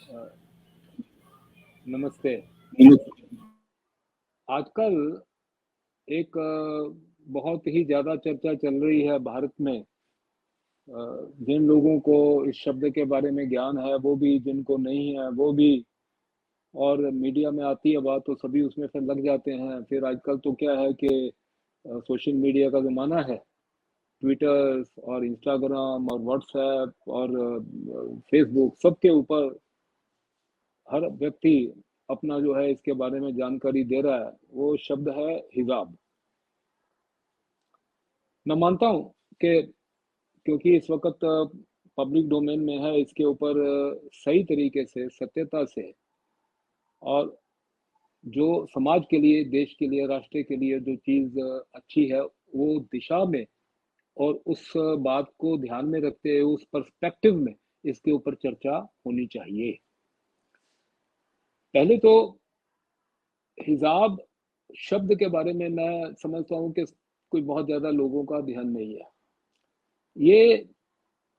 अ, नमस्ते। आजकल एक बहुत ही ज़्यादा चर्चा चल रही है भारत में। जिन लोगों को इस शब्द के बारे में ज्ञान है वो भी, जिनको नहीं है वो भी, और मीडिया में आती है बात तो सभी उसमें फिर लग जाते हैं। फिर आजकल तो क्या है कि सोशल मीडिया का ज़माना है। ट्विटर और इंस्टाग्राम और व्हाट्सएप और फेसबुक, सबके ऊपर हर व्यक्ति अपना जो है इसके बारे में जानकारी दे रहा है। वो शब्द है हिजाब। मैं मानता हूँ कि क्योंकि इस वक्त पब्लिक डोमेन में है, इसके ऊपर सही तरीके से, सत्यता से, और जो समाज के लिए, देश के लिए, राष्ट्र के लिए जो चीज़ अच्छी है, वो दिशा में और उस बात को ध्यान में रखते हुए, उस पर्सपेक्टिव में इसके ऊपर चर्चा होनी चाहिए। पहले तो हिजाब शब्द के बारे में मैं समझता हूँ कि कोई बहुत ज़्यादा लोगों का ध्यान नहीं है। ये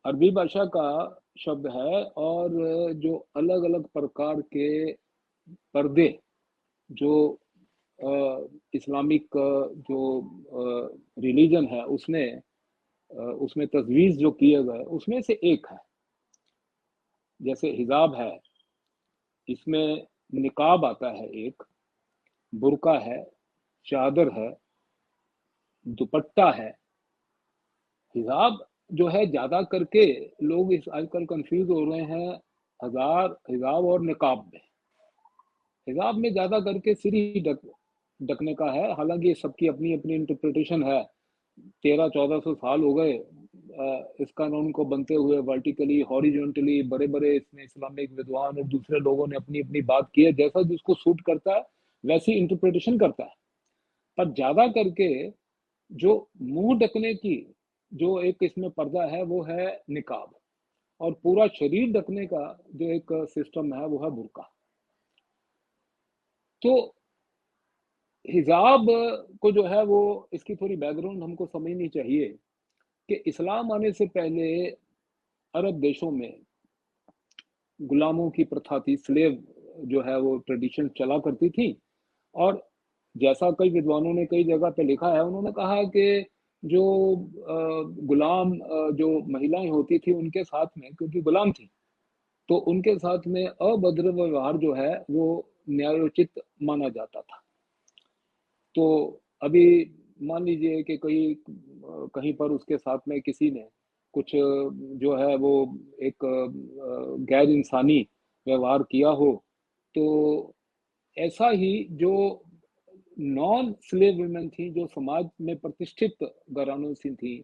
अरबी भाषा का शब्द है, और जो अलग-अलग प्रकार के पर्दे जो इस्लामिक जो रिलीजन है उसने उसमें तजवीज़ जो किए गए उसमें से एक है। जैसे हिजाब है, इसमें निकाब आता है, एक बुर्का है, चादर है, दुपट्टा है। हिजाब जो है ज़्यादा करके लोग इस आजकल कंफ्यूज हो रहे हैं हजार हिजाब और निकाब में। हिजाब में ज़्यादा करके सिर ही ढकने का है, हालांकि सबकी अपनी अपनी इंटरप्रिटेशन है। 1300-1400 साल हो गए इस कानून को बनते हुए, वर्टिकली, हॉरिजॉन्टली, बड़े बड़े इसमें इस्लामिक विद्वान और दूसरे लोगों ने अपनी अपनी बात की है। जैसा जिसको सूट करता है वैसी इंटरप्रिटेशन करता है। पर ज़्यादा करके जो मुंह ढकने की जो एक इसमें पर्दा है वो है निकाब, और पूरा शरीर ढकने का जो एक सिस्टम है वो है बुर्का। तो हिजाब को जो है वो, इसकी थोड़ी बैकग्राउंड हमको समझनी चाहिए कि इस्लाम आने से पहले अरब देशों में गुलामों की प्रथा थी, स्लेव जो है वो ट्रेडिशन चला करती थी। और जैसा कई विद्वानों ने कई जगह पे लिखा है, उन्होंने कहा कि जो गुलाम जो महिलाएं होती थी उनके साथ में, क्योंकि गुलाम थी, तो उनके साथ में अभद्र व्यवहार जो है वो न्यायोचित माना जाता था। तो अभी मान लीजिए कि कहीं कहीं पर उसके साथ में किसी ने कुछ जो है वो एक गैर इंसानी व्यवहार किया हो, तो ऐसा ही जो नॉन स्लेव वुमेन थी, जो समाज में प्रतिष्ठित घरानों से थी,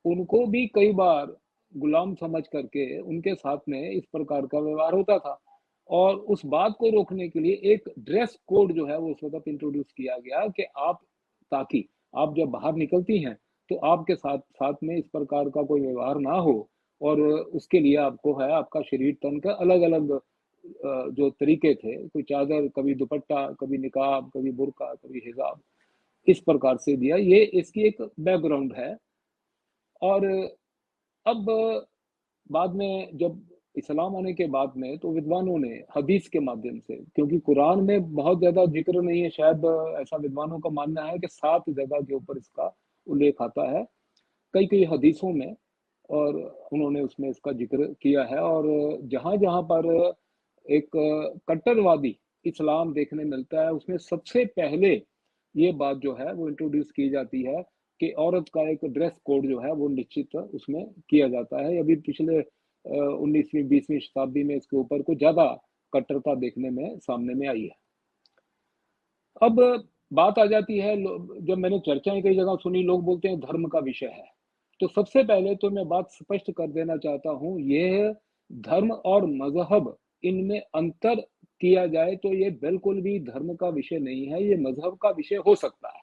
उनको भी कई बार गुलाम समझ करके उनके साथ में इस प्रकार का व्यवहार होता था। और उस बात को रोकने के लिए एक ड्रेस कोड जो है वो उस वक्त इंट्रोड्यूस किया गया कि आप, ताकि आप जब बाहर निकलती हैं तो आपके साथ साथ में इस प्रकार का कोई व्यवहार ना हो। और उसके लिए आपको है आपका शरीर तन का अलग अलग जो तरीके थे, कोई चादर, कभी दुपट्टा, कभी निकाब, कभी बुर्का, कभी हिजाब, इस प्रकार से दिया। ये इसकी एक बैकग्राउंड है। और अब बाद में जब इस्लाम आने के बाद में, तो विद्वानों ने हदीस के माध्यम से, क्योंकि कुरान में बहुत ज़्यादा जिक्र नहीं है, शायद ऐसा विद्वानों का मानना है कि 7 जगह के ऊपर इसका उल्लेख आता है, कई कई हदीसों में, और उन्होंने उसमें इसका जिक्र किया है। और जहाँ-जहाँ पर एक कट्टरवादी इस्लाम देखने मिलता है, उसमें सबसे पहले ये बात जो है वो इंट्रोड्यूस की जाती है कि औरत का एक ड्रेस कोड जो है वो निश्चित उसमें किया जाता है। अभी पिछले 19वीं 20वीं शताब्दी में इसके ऊपर कुछ ज़्यादा कट्टरता देखने में सामने में आई है। अब बात आ जाती है, जब मैंने चर्चाएं कई जगह सुनी, लोग बोलते हैं धर्म का विषय है। तो सबसे पहले तो मैं बात स्पष्ट कर देना चाहता हूँ, ये धर्म और मजहब, इनमें अंतर किया जाए तो ये बिल्कुल भी धर्म का विषय नहीं है, ये मजहब का विषय हो सकता है।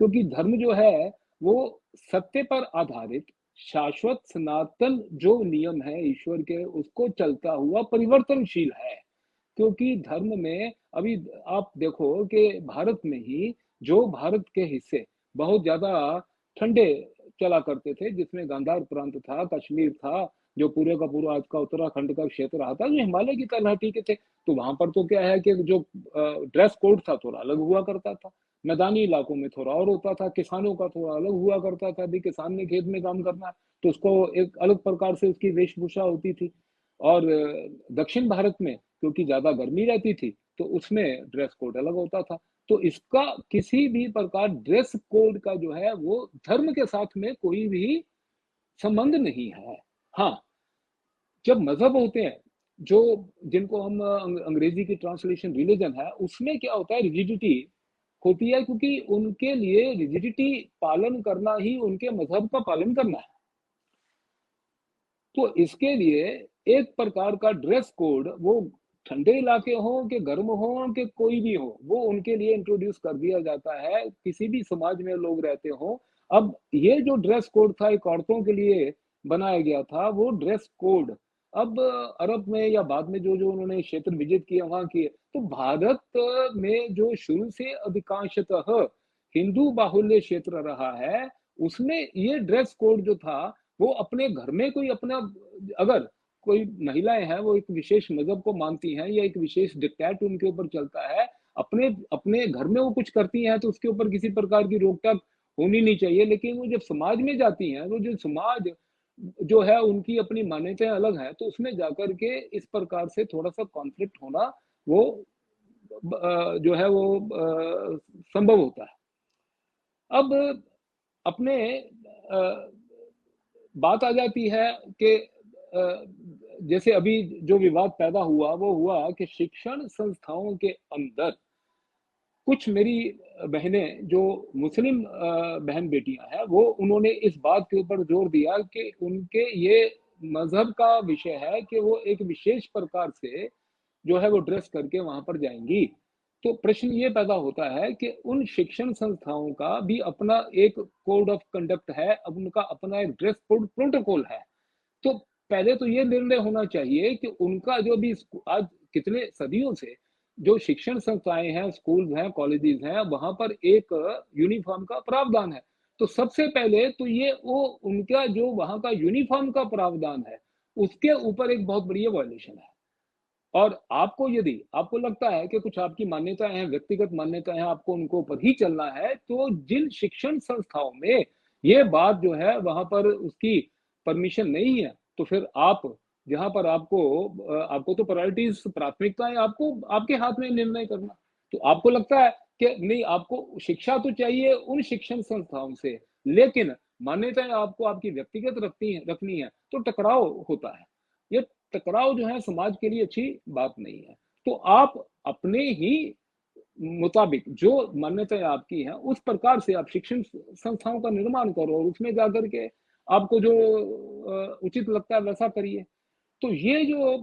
क्योंकि धर्म जो है वो सत्य पर आधारित, शाश्वत, सनातन जो नियम है ईश्वर के, उसको चलता हुआ परिवर्तनशील है। क्योंकि धर्म में अभी आप देखो कि भारत में ही जो भारत के हिस्से बहुत ज्यादा ठंडे चला करते थे, जिसमें गांधार प्रांत था, कश्मीर था, जो पूरे का पूरा आज का उत्तराखंड का क्षेत्र रहा था, जो हिमालय की तलहटी के थे, तो वहां पर तो क्या है कि जो ड्रेस कोड था थोड़ा अलग हुआ करता था। मैदानी इलाकों में थोड़ा और होता था, किसानों का थोड़ा अलग हुआ करता था। अभी किसान ने खेत में काम करना है तो उसको एक अलग प्रकार से उसकी वेशभूषा होती थी। और दक्षिण भारत में क्योंकि ज्यादा गर्मी रहती थी तो उसमें ड्रेस कोड अलग होता था। तो इसका किसी भी प्रकार ड्रेस कोड का जो है वो धर्म के साथ में कोई भी संबंध नहीं है। हाँ, जब मजहब होते हैं जो जिनको हम अंग्रेजी की ट्रांसलेशन रिलीजन है, उसमें क्या होता है, रिजिडिटी होती है, क्योंकि उनके लिए रिजिडिटी पालन करना ही उनके मजहब का पालन करना है। तो इसके लिए एक प्रकार का ड्रेस कोड, वो ठंडे इलाके हो कि गर्म हो कि कोई भी हो, वो उनके लिए इंट्रोड्यूस कर दिया जाता है, किसी भी समाज में लोग रहते हो। अब ये जो ड्रेस कोड था एक औरतों के लिए बनाया गया था, वो ड्रेस कोड अब अरब में या बाद में जो जो उन्होंने क्षेत्र विजिट किए वहां किए, तो भारत में जो शुरू से अधिकांशतः हिंदू बाहुल्य क्षेत्र रहा है, उसमें ये ड्रेस कोड जो था वो अपने घर में कोई अपना, अगर कोई महिलाएं हैं वो एक विशेष मजहब को मानती हैं या एक विशेष डिक्टेट उनके ऊपर चलता है, अपने अपने घर में वो कुछ करती हैं तो उसके ऊपर किसी प्रकार की रोक टोक होनी नहीं चाहिए। लेकिन वो जब समाज में जाती हैं, वो जो समाज जो है उनकी अपनी मान्यताएं अलग हैं, तो उसमें जाकर के इस प्रकार से थोड़ा सा कॉन्फ्लिक्ट होना वो जो है वो संभव होता है। अब अपने बात आ जाती है कि जैसे अभी जो विवाद पैदा हुआ वो हुआ कि शिक्षण संस्थाओं के अंदर कुछ मेरी बहनें जो मुस्लिम बहन बेटियां हैं, वो उन्होंने इस बात के ऊपर जोर दिया कि उनके ये मजहब का विषय है कि वो एक विशेष प्रकार से जो है वो ड्रेस करके वहां पर जाएंगी। तो प्रश्न ये पैदा होता है कि उन शिक्षण संस्थाओं का भी अपना एक कोड ऑफ कंडक्ट है, अब उनका अपना एक ड्रेस कोड प्रोटोकॉल है। तो पहले तो ये निर्णय होना चाहिए कि उनका जो भी आज कितने सदियों से जो शिक्षण संस्थाएं हैं, स्कूल हैं, कॉलेजेस हैं, वहां पर एक यूनिफॉर्म का प्रावधान है। तो सबसे पहले तो ये वो उनका जो वहां का यूनिफॉर्म का प्रावधान है, उसके ऊपर एक बहुत बड़ी वायलेशन है। और आपको यदि आपको लगता है कि कुछ आपकी मान्यताएं हैं, व्यक्तिगत मान्यताएं हैं, आपको उनको ऊपर ही चलना है, तो जिन शिक्षण संस्थाओं में ये बात जो है वहां पर उसकी परमिशन नहीं है, तो फिर आप जहां पर आपको तो प्रायोरिटीज, प्राथमिकताएं आपको आपके हाथ में निर्णय करना। तो आपको लगता है कि नहीं, आपको शिक्षा तो चाहिए उन शिक्षण संस्थाओं से, लेकिन मान्यताएं आपको आपकी व्यक्तिगत रखनी है, तो टकराव होता है। ये टकराव जो है समाज के लिए अच्छी बात नहीं है। तो आप अपने ही मुताबिक जो मान्यताएं आपकी हैं उस प्रकार से आप शिक्षण संस्थाओं का निर्माण करो और उसमें जाकर के आपको जो उचित लगता है वैसा करिए। तो ये जो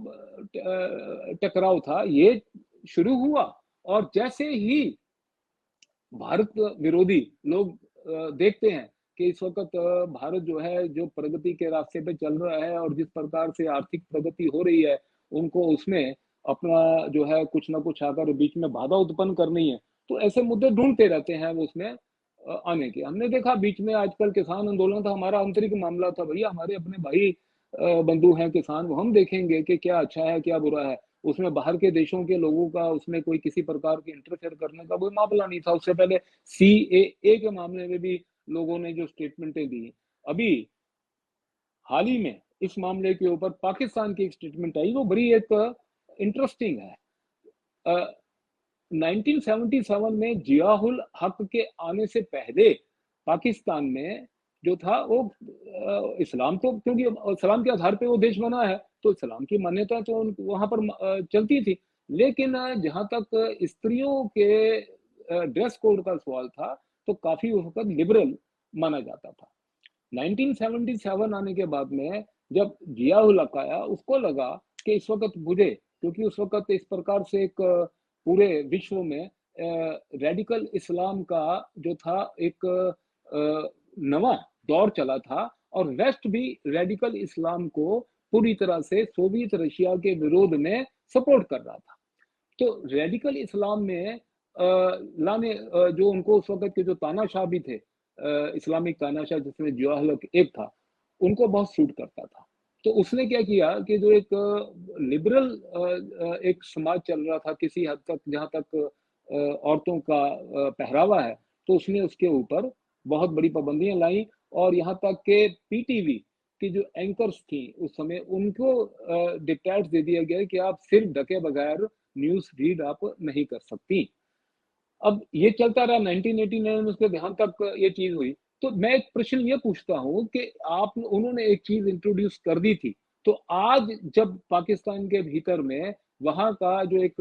टकराव था ये शुरू हुआ, और जैसे ही भारत विरोधी लोग देखते हैं कि इस वक्त भारत जो है जो प्रगति के रास्ते पे चल रहा है और जिस प्रकार से आर्थिक प्रगति हो रही है, उनको उसमें अपना जो है कुछ ना कुछ आकर बीच में बाधा उत्पन्न करनी है, तो ऐसे मुद्दे ढूंढते रहते हैं वो उसमें आने के। हमने देखा बीच में आजकल किसान आंदोलन था, हमारा आंतरिक मामला था, भैया हमारे अपने भाई बंधु हैं किसान, वो हम देखेंगे कि क्या अच्छा है क्या बुरा है। उसमें बाहर के देशों के लोगों का उसमें कोई किसी प्रकार के इंटरफेयर करने का कोई मामला नहीं था। उससे पहले सीएए के मामले में भी लोगों ने जो स्टेटमेंटें दी, अभी हाल ही में इस मामले के ऊपर पाकिस्तान की एक स्टेटमेंट आई, वो बड़ी एक इंटरेस्टिंग है। 1977 में जियाउल हक के आने से पहले पाकिस्तान में जो था वो इस्लाम, तो क्योंकि इस्लाम के आधार पे वो देश बना है तो इस्लाम की मान्यता तो वहां पर चलती थी। लेकिन जहां तक स्त्रियों के ड्रेस कोड का सवाल था तो काफी उस वक्त लिबरल माना जाता था। 1977 आने के बाद में जब जियाउल हक आया, उसको लगा कि इस वक्त मुझे, क्योंकि उस वक्त इस प्रकार से एक पूरे विश्व में रेडिकल इस्लाम का जो था एक नवा दौर चला था, और वेस्ट भी रेडिकल इस्लाम को पूरी तरह से सोवियत रशिया के विरोध में सपोर्ट कर रहा था। तो रेडिकल इस्लाम में लाने जो उनको उस वक्त के जो तानाशाह भी थे, इस्लामिक तानाशाह जिसमें जियाउल हक एक था, उनको बहुत सूट करता था। तो उसने क्या किया कि जो एक लिबरल एक समाज चल रहा था किसी हद तक, जहाँ तक औरतों का पहरावा है, तो उसने उसके ऊपर बहुत बड़ी पाबंदियाँ लाई, और यहाँ तक के पीटीवी की जो एंकर्स थी उस समय, उनको डिक्टेट्स दे दिया गया कि आप सिर ढके बगैर न्यूज़ रीड आप नहीं कर सकती। अब ये चलता रहा 1989 में, उसके देहांत तक ये चीज़ हुई। तो मैं एक प्रश्न ये पूछता हूँ कि आप उन्होंने एक चीज़ इंट्रोड्यूस कर दी थी, तो आज जब पाकिस्तान के भीतर में वहाँ का जो एक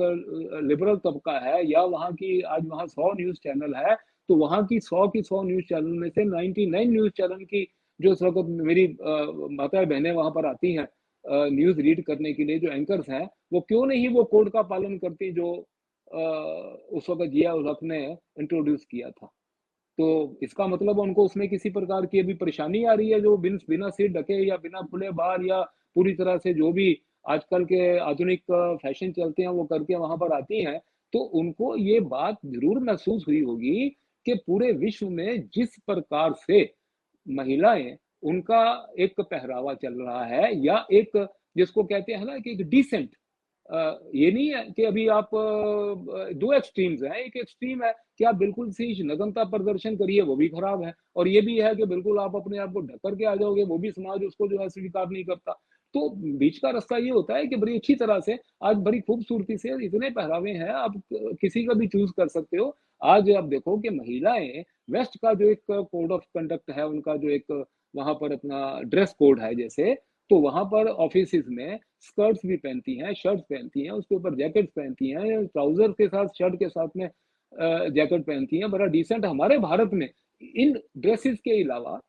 लिबरल तबका है, या वहाँ की आज वहाँ 100 न्यूज़ चैनल है, तो वहाँ की 100 न्यूज़ चैनल में से 99 न्यूज़ चैनल की जो इस वक़्त मेरी माताएँ-बहनें वहाँ पर आती हैं न्यूज़ रीड करने के लिए, जो एंकर्स हैं, वो क्यों नहीं वो कोड का पालन करती जो उस वक़्त जिया उल हक ने इंट्रोड्यूस किया था। तो इसका मतलब उनको उसमें किसी प्रकार की अभी परेशानी आ रही है, जो बिना सिर ढके या बिना खुले बाल या पूरी तरह से जो भी आजकल के आधुनिक फैशन चलते हैं, वो करके वहाँ पर आती हैं। तो उनको ये बात ज़रूर महसूस हुई होगी कि पूरे विश्व में जिस प्रकार से महिलाएँ, उनका एक पहरावा चल रहा है, या एक जिसको कहते हैं ना कि एक डिसेंट ये नहीं है कि अभी आप 2 एक्सट्रीम्स हैं। एक एक्सट्रीम है कि आप बिल्कुल सी नग्नता प्रदर्शन करिए, वो भी खराब है, और ये भी है कि बिल्कुल आप अपने आप को ढक कर के आ जाओगे, वो भी समाज उसको जो है स्वीकार नहीं करता। तो बीच का रास्ता ये होता है कि बड़ी अच्छी तरह से आज बड़ी खूबसूरती से इतने पहरावे हैं, आप किसी का भी चूज़ कर सकते हो। आज आप देखो कि महिलाएँ वेस्ट का जो एक कोड ऑफ कंडक्ट है, उनका जो एक वहाँ पर अपना ड्रेस कोड है जैसे, तो वहाँ पर ऑफ़िसेज़ में स्कर्ट्स भी पहनती हैं, शर्ट्स पहनती हैं, उसके ऊपर जैकेट्स पहनती हैं, ट्राउज़र के साथ शर्ट के साथ में जैकेट पहनती हैं, बड़ा डिसेंट। हमारे भारत में इन ड्रेसेस के अलावा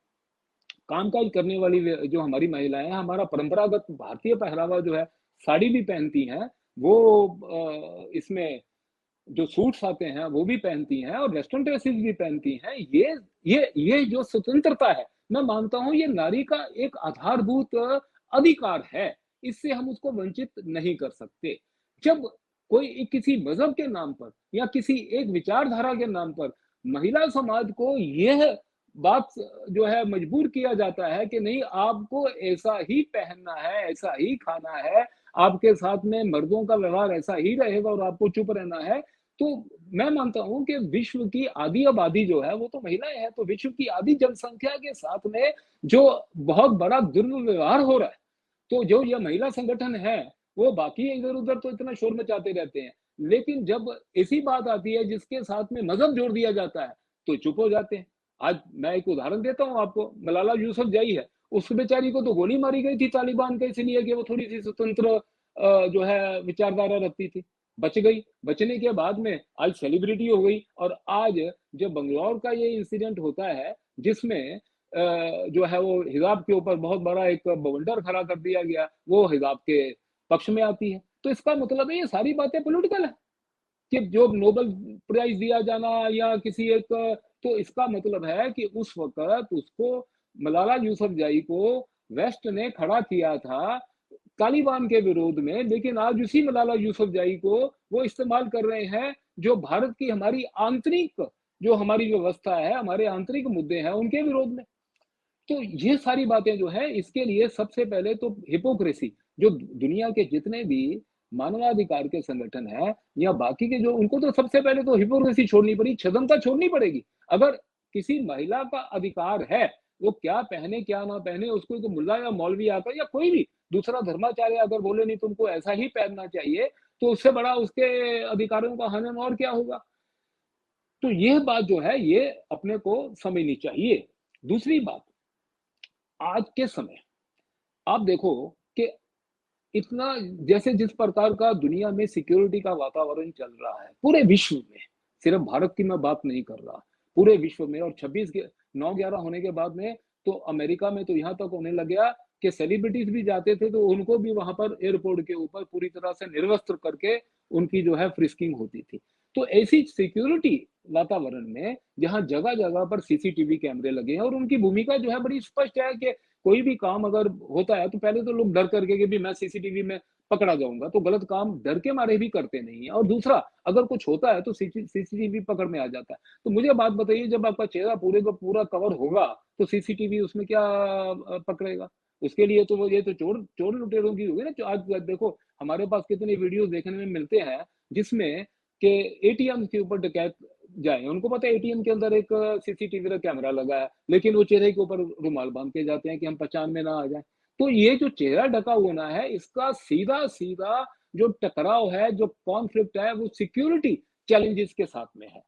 कामकाज करने वाली जो हमारी महिलाएँ हैं, हमारा परंपरागत भारतीय पहरावा जो है, साड़ी भी पहनती हैं, वो इसमें जो सूट्स आते हैं वो भी पहनती हैं, और वेस्टर्न ड्रेसेस भी पहनती हैं। ये जो स्वतंत्रता है, मैं मानता हूँ ये नारी का एक आधारभूत अधिकार है। इससे हम उसको वंचित नहीं कर सकते। जब कोई किसी मज़हब के नाम पर या किसी एक विचारधारा के नाम पर महिला समाज को यह बात जो है मजबूर किया जाता है कि नहीं, आपको ऐसा ही पहनना है, ऐसा ही खाना है, आपके साथ में मर्दों का व्यवहार ऐसा ही रहेगा और आपको चुप रहना है, तो मैं मानता हूँ कि विश्व की आधी आबादी जो है वो तो महिलाएँ हैं, तो विश्व की आधी जनसंख्या के साथ में जो बहुत बड़ा दुर्व्यवहार हो रहा है, तो जो ये महिला संगठन है, वो बाकी इधर-उधर तो इतना शोर मचाते रहते हैं। लेकिन जब ऐसी बात आती है जिसके साथ में मज़हब जोड़ दिया जाता है, तो चुप हो जाते हैं। आज मैं एक उदाहरण देता हूँ आपको, मलाला यूसुफ़ज़ई है, उस बेचारी को तो गोली मारी गई थी तालिबान के इसलिए कि वो थोड़ी-सी स्वतंत्र जो है विचारधारा रखती थी। बच गई, बचने के बाद में आज सेलिब्रिटी हो गई, और आज जब बंगलौर का ये इंसिडेंट होता है, जिसमें जो है वो हिजाब के ऊपर बहुत बड़ा एक बवंडर खड़ा कर दिया गया, वो हिजाब के पक्ष में आती है। तो इसका मतलब है ये सारी बातें पॉलिटिकल है, कि जो नोबेल प्राइज़ दिया जाना या किसी एक, तो इसका मतलब है कि उस वक़्त उसको, मलाला यूसुफ़ज़ई को वेस्ट ने खड़ा किया था तालिबान के विरोध में, लेकिन आज उसी मलाला यूसुफ़ज़ई को वो इस्तेमाल कर रहे हैं, जो भारत की हमारी आंतरिक जो हमारी व्यवस्था है, हमारे आंतरिक मुद्दे हैं, उनके विरोध में। तो ये सारी बातें जो है, इसके लिए सबसे पहले तो हिपोक्रेसी, जो दुनिया के जितने भी मानवाधिकार के संगठन हैं या बाकी के, जो उनको तो सबसे पहले तो हिपोक्रेसी छोड़नी पड़ी, छद्मता छोड़नी पड़ेगी। अगर किसी महिला का अधिकार है, वो क्या पहने क्या ना पहने, उसको एक मुल्ला या मौलवी आकर या कोई भी दूसरा धर्माचार्य अगर बोले नहीं तुमको ऐसा ही पहनना चाहिए, तो उससे बड़ा उसके अधिकारों का हनन और क्या होगा। तो ये बात जो है, ये अपने को समझनी चाहिए। दूसरी बात, आज के समय आप देखो कि इतना, जैसे जिस प्रकार का दुनिया में सिक्योरिटी का वातावरण चल रहा है, पूरे विश्व में, सिर्फ भारत की मैं बात नहीं कर रहा, पूरे विश्व में, और 26 के 9/11 होने के बाद में तो अमेरिका में तो यहाँ तक होने लग गया कि सेलिब्रिटीज़ भी जाते थे, तो उनको भी वहाँ पर एयरपोर्ट के ऊपर पूरी तरह से निर्वस्त्र करके उनकी जो है फ्रिस्किंग होती थी। तो ऐसी सिक्योरिटी वातावरण में, जहाँ जगह-जगह पर सीसीटीवी कैमरे लगे हैं, और उनकी भूमिका जो है बड़ी स्पष्ट है कि कोई भी काम अगर होता है तो पहले तो लोग डर करके कि भी मैं सीसीटीवी में पकड़ा जाऊँगा, तो गलत काम डर के मारे भी करते नहीं हैं, और दूसरा, अगर कुछ होता है तो सीसीटीवी पकड़ में आ जाता है। तो मुझे बात बताइए, जब आपका चेहरा पूरे का पूरा कवर होगा, तो सीसीटीवी उसमें क्या पकड़ेगा? उसके लिए तो वो ये तो चोर चोर लुटेरों की होगी ना। जो आज देखो हमारे पास कितने वीडियोस देखने में मिलते हैं जिसमें के एटीएम के ऊपर डकैत जाए, उनको पता है एटीएम के अंदर एक सीसीटीवी का कैमरा लगा है, लेकिन वो चेहरे के ऊपर रुमाल बांध के जाते हैं कि हम पहचान में ना आ जाए। तो ये जो चेहरा ढका होना है, इसका सीधा सीधा जो टकराव है, जो कॉन्फ्लिक्ट है, वो सिक्योरिटी चैलेंजेस के साथ में है।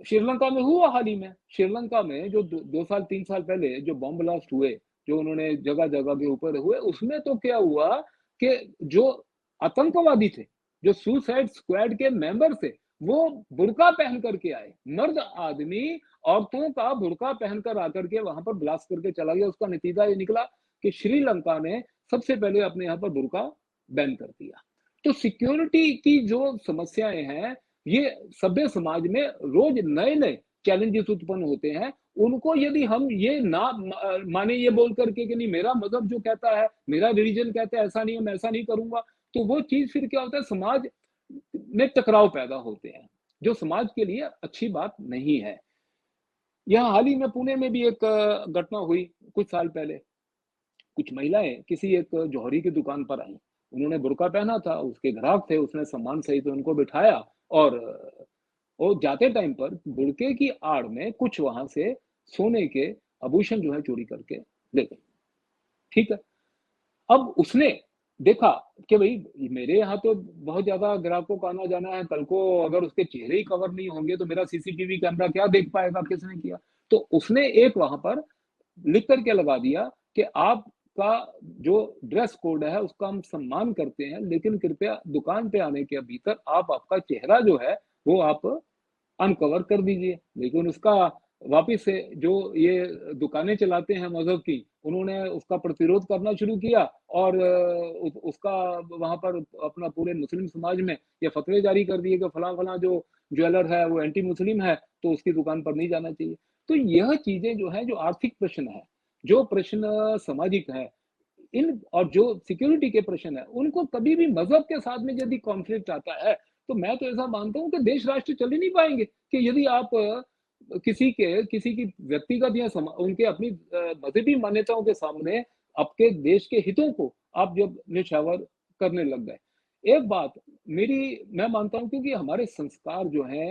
श्रीलंका में हुआ हाल ही में, श्रीलंका में जो 2 साल 3 साल पहले जो बॉम्ब ब्लास्ट हुए, जो उन्होंने जगह जगह के ऊपर हुए, उसमें तो क्या हुआ कि जो आतंकवादी थे, जो सुसाइड स्क्वाड के मेंबर थे, वो बुर्का पहन करके आए। मर्द आदमी औरतों का बुर्का पहनकर आकर के वहां पर ब्लास्ट करके चला गया। उसका नतीजा ये निकला कि श्रीलंका ने सबसे पहले अपने यहाँ पर बुर्का बैन कर दिया। तो सिक्योरिटी की जो समस्याएं हैं, ये सभ्य समाज में रोज नए नए चैलेंजेस उत्पन्न होते हैं। उनको यदि हम ये ना माने, ये बोल करके कि नहीं मेरा मजहब जो कहता है, मेरा रिलीजन कहता है ऐसा नहीं है, मैं ऐसा नहीं करूंगा, तो वो चीज फिर क्या होता है, समाज में टकराव पैदा होते हैं, जो समाज के लिए अच्छी बात नहीं है। यहाँ हाल ही में पुणे में भी एक घटना हुई कुछ साल पहले। कुछ महिलाएं किसी एक जौहरी की दुकान पर आई, उन्होंने बुर्का पहना था, उसके ग्राहक थे, उसने सम्मान सहित उनको बिठाया और जाते टाइम पर बुर्के की आड़ में कुछ वहां से सोने के आभूषण जो है चोरी करके ले गए। ठीक है, अब उसने देखा कि भाई मेरे यहाँ तो बहुत ज्यादा ग्राहकों का आना जाना है, कल को अगर उसके चेहरे ही कवर नहीं होंगे तो मेरा सीसीटीवी कैमरा क्या देख पाएगा किसने किया। तो उसने एक वहां पर लिख करके लगा दिया कि आपका जो ड्रेस कोड है उसका हम सम्मान करते हैं, लेकिन कृपया दुकान पे आने के भीतर आप आपका चेहरा जो है वो आप अनकवर कर दीजिए। लेकिन उसका वापिस से जो ये दुकानें चलाते हैं मजहब की, उन्होंने उसका प्रतिरोध करना शुरू किया और उसका वहां पर अपना पूरे मुस्लिम समाज में ये फतवे जारी कर दिए कि फला फला जो ज्वेलर है वो एंटी मुस्लिम है, तो उसकी दुकान पर नहीं जाना चाहिए। तो यह चीजें जो है, जो आर्थिक प्रश्न है, जो प्रश्न सामाजिक है, इन और जो सिक्योरिटी के प्रश्न है, उनको कभी भी मजहब के साथ में यदि कॉन्फ्लिक्ट आता है, तो मैं तो ऐसा मानता हूं कि देश राष्ट्र चल ही नहीं पाएंगे। कि यदि आप किसी की व्यक्तिगत या उनके अपनी मजहबी मान्यताओं के सामने आपके देश के हितों को आप जब निछावर करने लग गए। एक बात मैं मानता हूं, क्योंकि हमारे संस्कार जो है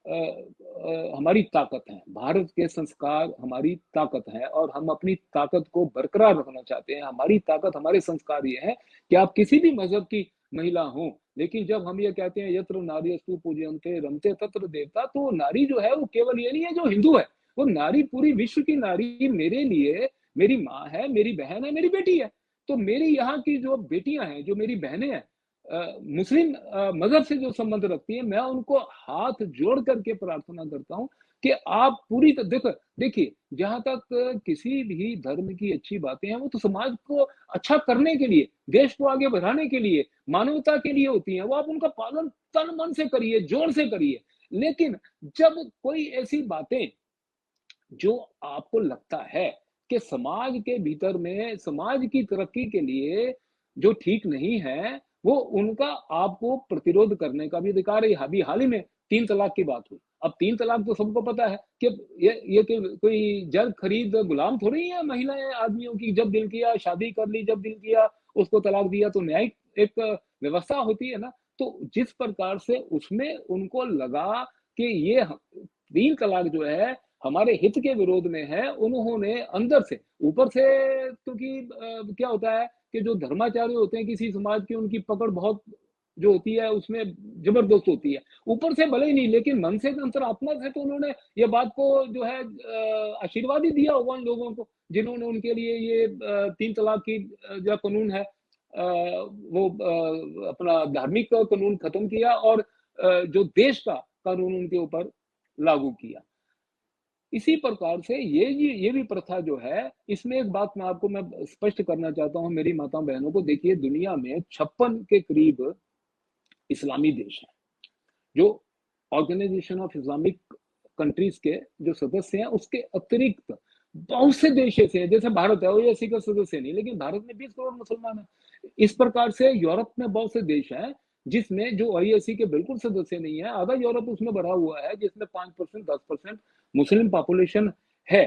हमारी ताकत है, भारत के संस्कार हमारी ताकत है, और हम अपनी ताकत को बरकरार रखना चाहते हैं। हमारी ताकत, हमारे संस्कार ये है कि आप किसी भी मजहब की महिला हो, लेकिन जब हम ये कहते हैं यत्र नार्यस्तु पूज्यन्ते रमते तत्र देवता, तो नारी जो है वो केवल ये नहीं है जो हिंदू है, वो नारी पूरी विश्व की नारी मेरे लिए मेरी माँ है, मेरी बहन है, मेरी बेटी है। तो मेरी यहाँ की जो बेटियां हैं, जो मेरी बहनें हैं, मुस्लिम मजहब से जो संबंध रखती है, मैं उनको हाथ जोड़ करके प्रार्थना करता हूं कि आप पूरी देखिए, जहां तक किसी भी धर्म की अच्छी बातें हैं, वो तो समाज को अच्छा करने के लिए, देश को आगे बढ़ाने के लिए, मानवता के लिए होती हैं। वो आप उनका पालन तन मन से करिए, जोर से करिए। लेकिन जब कोई ऐसी बातें जो आपको लगता है कि समाज के भीतर में समाज की तरक्की के लिए जो ठीक नहीं है, वो उनका आपको प्रतिरोध करने का भी अधिकार है। अभी हाल ही में 3 तलाक की बात हुई। अब 3 तलाक तो सबको पता है कि ये कि कोई जर खरीद गुलाम थोड़ी है महिलाएं आदमियों की। जब दिल किया शादी कर ली, जब दिल किया उसको तलाक दिया। तो न्यायिक एक व्यवस्था होती है ना। तो जिस प्रकार से उसमें उनको लगा कि ये 3 तलाक जो है हमारे हित के विरोध में है, उन्होंने अंदर से, ऊपर से क्योंकि क्या होता है कि जो धर्माचार्य होते हैं किसी समाज की, उनकी पकड़ बहुत जो होती है उसमें जबरदस्त होती है। ऊपर से भले ही नहीं, लेकिन मन से, अंतरात्मा से तो उन्होंने ये बात को जो है आशीर्वाद ही दिया होगा उन लोगों को, जिन्होंने उनके लिए ये 3 तलाक की जो कानून है वो अपना धार्मिक कानून खत्म किया और जो देश का कानून उनके ऊपर लागू किया। इसी प्रकार से ये भी प्रथा जो है, इसमें एक बात मैं स्पष्ट करना चाहता हूँ मेरी माता बहनों को। देखिए, दुनिया में 56 के करीब इस्लामी देश हैं। जो ऑर्गेनाइजेशन ऑफ इस्लामिक कंट्रीज के जो सदस्य हैं, उसके अतिरिक्त बहुत से देश ऐसे हैं, जैसे भारत है, ओआईसी का सदस्य नहीं, लेकिन भारत में 20 करोड़ मुसलमान है। इस प्रकार से यूरोप में बहुत से देश हैं जिसमें जो ओआईसी के बिल्कुल सदस्य नहीं है। आधा यूरोप उसमें बढ़ा हुआ है, जिसमें 5% 10% मुस्लिम पॉपुलेशन है।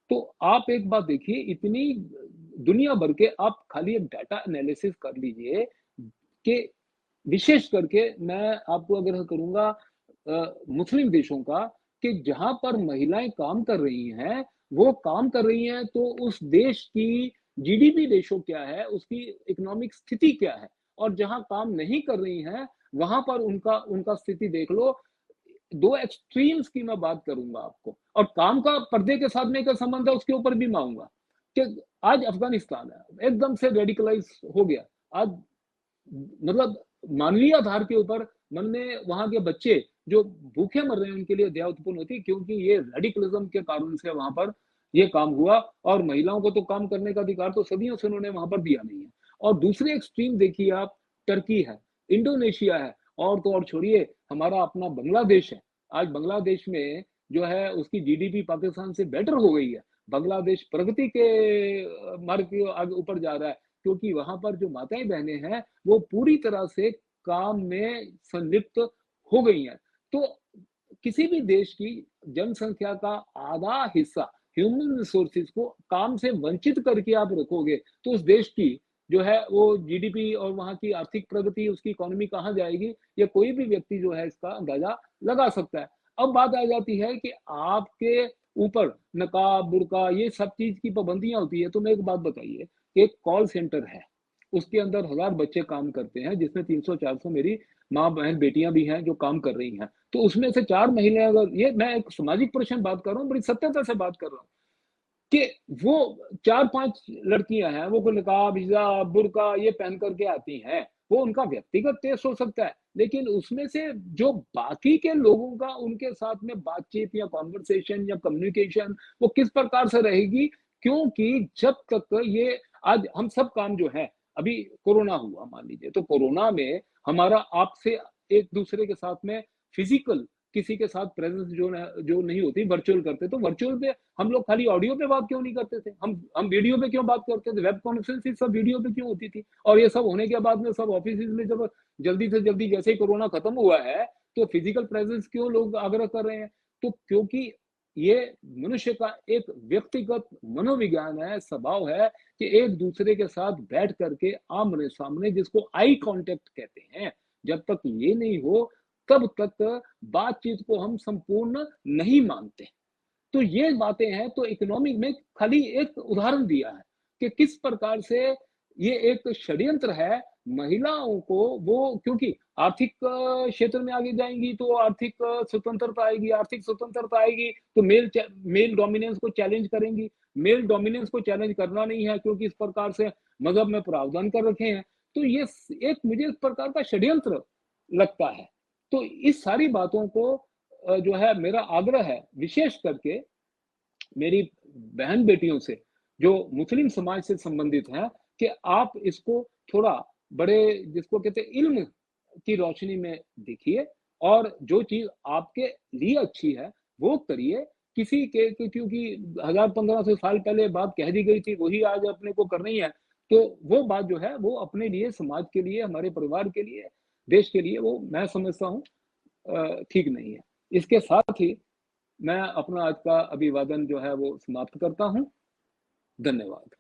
तो आप एक बात देखिए, इतनी दुनिया भर के आप खाली एक डाटा एनालिसिस कर लीजिए कि विशेष करके मैं आपको आग्रह करूँगा मुस्लिम देशों का, कि जहाँ पर महिलाएँ काम कर रही हैं, वो काम कर रही हैं तो उस देश की जीडीपी रेशो क्या है, उसकी इकोनॉमिक स्थिति क्या है? और जहाँ काम नहीं कर रही हैं, वहाँ पर उनका उनका स्थिति देख लो। 2 एक्सट्रीम्स की मैं बात करूँगा आपको, और काम का पर्दे के साथ में क्या संबंध है उसके ऊपर भी मैं आऊँगा, कि आज अफ़गानिस्तान है, एकदम से रेडिकलाइज़ हो गया। आज मतलब मानवीय आधार के ऊपर मन में वहाँ के बच्चे जो भूखे मर रहे हैं उनके लिए दया उत्पन्न होती है, क्योंकि ये रेडिकलिज्म के कारण से वहाँ पर ये काम हुआ। और महिलाओं को तो काम करने का अधिकार तो सदियों से उन्होंने वहाँ पर दिया नहीं है। और दूसरे एक्सट्रीम देखिए आप, टर्की है, इंडोनेशिया है, और तो और छोड़िए, हमारा अपना बांग्लादेश है। आज बांग्लादेश में जो है उसकी जीडीपी पाकिस्तान से बेटर हो गई है। बांग्लादेश प्रगति के मार्ग के आगे ऊपर जा रहा है, क्योंकि वहाँ पर जो माताएँ-बहनें हैं, वो पूरी तरह से काम में संलिप्त हो गई हैं। तो किसी भी देश की जनसंख्या का आधा हिस्सा ह्यूमन रिसोर्सेज को काम से वंचित करके आप रखोगे, तो उस देश की जो है वो जीडीपी और वहाँ की आर्थिक प्रगति, उसकी इकोनॉमी कहाँ जाएगी, ये कोई भी व्यक्ति जो है इसका अंदाज़ा लगा सकता है। अब बात आ जाती है कि आपके ऊपर नकाब, बुर्का ये सब चीज़ की पाबंदियाँ होती है, तो मैं एक बात बताइए, एक कॉल सेंटर है, उसके अंदर 1000 बच्चे काम करते हैं, जिसमें 300-400 मेरी माँ-बहन, बेटियाँ भी हैं जो काम कर रही हैं। तो उसमें से 4 महिलाएँ, अगर ये मैं एक सामाजिक प्रश्न बात कर रहा हूँ, बड़ी सत्यता से बात कर रहा हूँ, कि वो 4-5 लड़कियाँ हैं, वो कोई नकाब, हिजाब, बुर्का ये पहन कर के आती हैं। वो उनका व्यक्तिगत टेस्ट हो सकता है, लेकिन उसमें से जो बाकी के लोगों का उनके साथ में बातचीत या कन्वर्सेशन या कम्युनिकेशन, वो किस प्रकार से रहेगी? क्योंकि जब तक ये आज हम सब काम जो है, अभी कोरोना हुआ मान लीजिए, तो कोरोना में हमारा आपसे एक-दूसरे के साथ में फिज़िकल किसी के साथ प्रेज़ेंस जो नहीं होती, वर्चुअल करते, तो वर्चुअल पे हम लोग खाली ऑडियो पे बात क्यों नहीं करते थे? हम वीडियो पे क्यों बात करते थे? वेब कॉन्फ्रेंसिंग सब वीडियो पे क्यों होती थी? और ये सब होने के बाद में सब ऑफ़िसेज़ में जब जल्दी से जल्दी जैसे ही कोरोना खत्म हुआ है, तो फिज़िकल प्रेज़ेंस क्यों लोग आग्रह कर रहे हैं? तो क्योंकि ये मनुष्य का एक व्यक्तिगत मनोविज्ञान है, स्वभाव है कि एक-दूसरे के साथ बैठ कर के आमने-सामने, जिसको आई कॉन्टैक्ट कहते हैं, जब तक ये नहीं हो, तब तक बातचीत को हम संपूर्ण नहीं मानते। तो ये बातें हैं, तो इकोनॉमी में खाली एक उदाहरण दिया है कि किस प्रकार से ये एक षड्यंत्र है। महिलाओं को वो, क्योंकि आर्थिक क्षेत्र में आगे जाएँगी तो आर्थिक स्वतंत्रता आएगी, आर्थिक स्वतंत्रता आएगी तो मेल डोमिनेंस को चैलेंज करेंगी। मेल डोमिनेंस को चैलेंज करना नहीं है, क्योंकि इस प्रकार से मज़हब में प्रावधान कर रखे हैं। तो ये एक मुझे इस प्रकार का षड्यंत्र लगता है। तो इस सारी बातों को जो है मेरा आग्रह है, विशेष करके मेरी बहन-बेटियों से, जो मुस्लिम समाज से संबंधित हैं, कि आप इसको थोड़ा बड़े, जिसको कहते हैं, इल्म की रोशनी में देखिए, और जो चीज़ आपके लिए अच्छी है, वो करिए। किसी के क्योंकि 1000-1500 साल पहले बात कह दी गई थी, वही आज अपने को करनी है, तो वो बात जो है, वो अपने लिए, समाज के लिए, हमारे परिवार के लिए, देश के लिए, वो मैं समझता हूँ ठीक नहीं है। इसके साथ ही मैं अपना आज का अभिवादन जो है वो समाप्त करता हूँ। धन्यवाद।